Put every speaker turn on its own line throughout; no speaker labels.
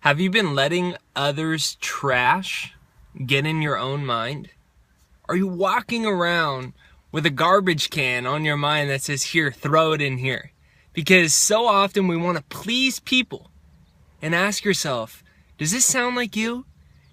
Have you been letting others' trash get in your own mind? Are you walking around with a garbage can on your mind that says, here, throw it in here? Because so often we want to please people. And ask yourself, does this sound like you?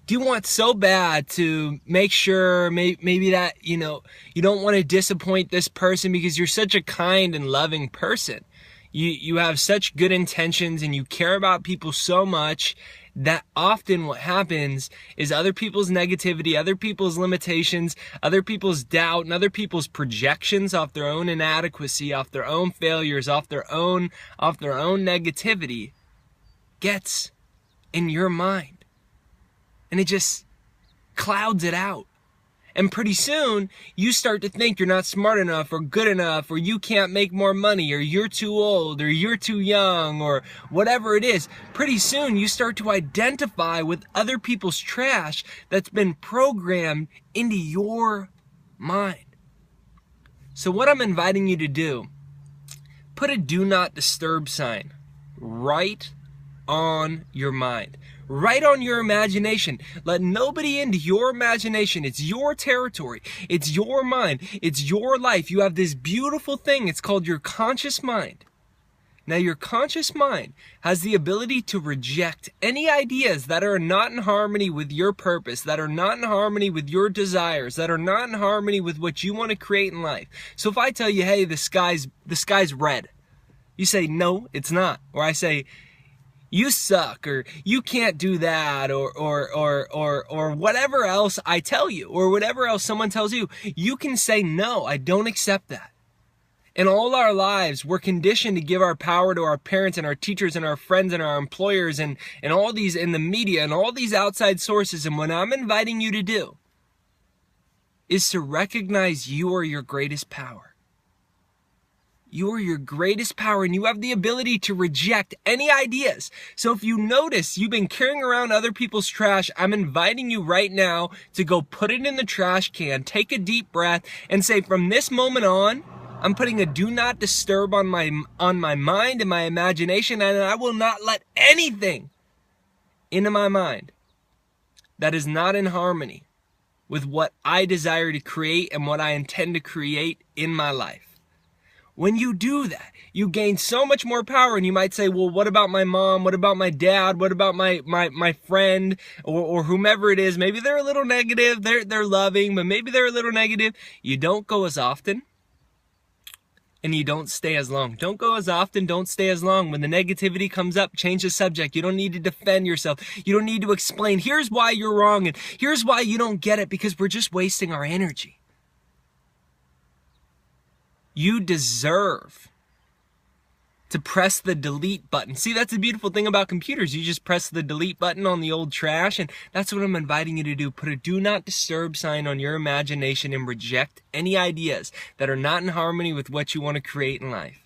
Do you want so bad to make sure maybe that, you don't want to disappoint this person because you're such a kind and loving person? You have such good intentions and you care about people so much that often what happens is other people's negativity, other people's limitations, other people's doubt, and other people's projections off their own inadequacy, off their own failures, off their own negativity gets in your mind. And it just clouds it out. And pretty soon, you start to think you're not smart enough or good enough, or you can't make more money, or you're too old, or you're too young, or whatever it is. Pretty soon, you start to identify with other people's trash that's been programmed into your mind. So what I'm inviting you to do, put a do not disturb sign right on your mind. Right on your imagination. Let nobody into your imagination. It's your territory. It's your mind. It's your life. You have this beautiful thing. It's called your conscious mind. Now, your conscious mind has the ability to reject any ideas that are not in harmony with your purpose, that are not in harmony with your desires, that are not in harmony with what you want to create in life. So if I tell you, hey, the sky's red, you say, no, it's not. Or I say, you suck, or you can't do that, or whatever else I tell you, or whatever else someone tells you, you can say, no, I don't accept that. In all our lives, we're conditioned to give our power to our parents and our teachers and our friends and our employers and all these in the media and all these outside sources. And what I'm inviting you to do is to recognize you are your greatest power. You are your greatest power, and you have the ability to reject any ideas. So if you notice you've been carrying around other people's trash, I'm inviting you right now to go put it in the trash can, take a deep breath, and say, from this moment on, I'm putting a do not disturb on my mind and my imagination, and I will not let anything into my mind that is not in harmony with what I desire to create and what I intend to create in my life. When you do that, you gain so much more power. And you might say, well, what about my mom? What about my dad? What about my friend or whomever it is? Maybe they're a little negative. They're loving, but maybe they're a little negative. You don't go as often and you don't stay as long. Don't go as often. Don't stay as long. When the negativity comes up, change the subject. You don't need to defend yourself. You don't need to explain. Here's why you're wrong and here's why you don't get it, because we're just wasting our energy. You deserve to press the delete button. See, that's the beautiful thing about computers. You just press the delete button on the old trash, and that's what I'm inviting you to do. Put a do not disturb sign on your imagination and reject any ideas that are not in harmony with what you want to create in life.